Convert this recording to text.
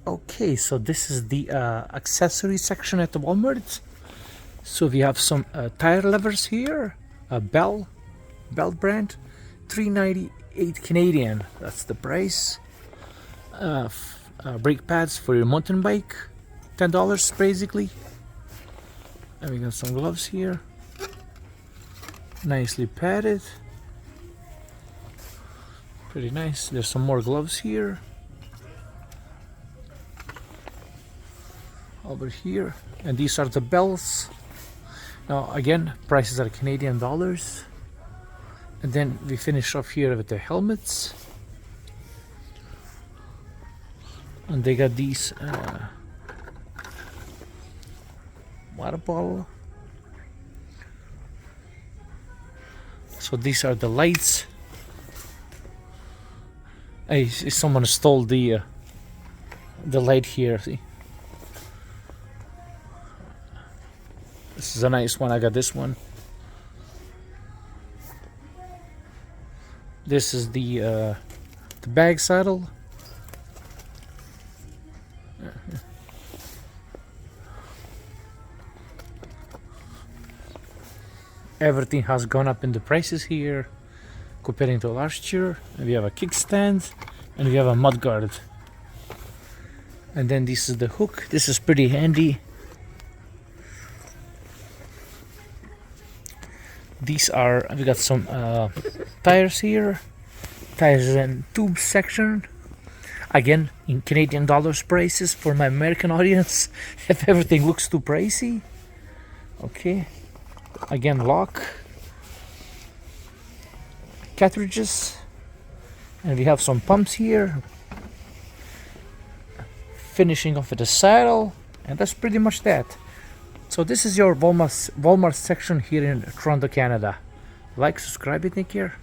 Okay, so this is the accessory section at the Walmart. So we have some tire levers here, a Bell brand, 398 Canadian. That's the price. Brake pads for your mountain bike, $10 basically. And we got some gloves here, nicely padded. Pretty nice. There's some more gloves here. Over here, and these are the bells. Now again, prices are Canadian dollars. And then we finish off here with the helmets, and they got these water bottle. So these are the lights. Hey, someone stole the light here. See, this is a nice one. I got this one. This is the bag saddle. Everything has gone up in the prices here comparing to last year. And we have a kickstand and we have a mud guard. And then this is the hook. This is pretty handy. These are, we got some tires here, tires and tubes section. Again, in Canadian dollars prices for my American audience, if everything looks too pricey. Okay, again, lock, cartridges, and we have some pumps here. Finishing off with the saddle, and that's pretty much that. So this is your Walmart section here in Toronto, Canada. Like, subscribe, and take care.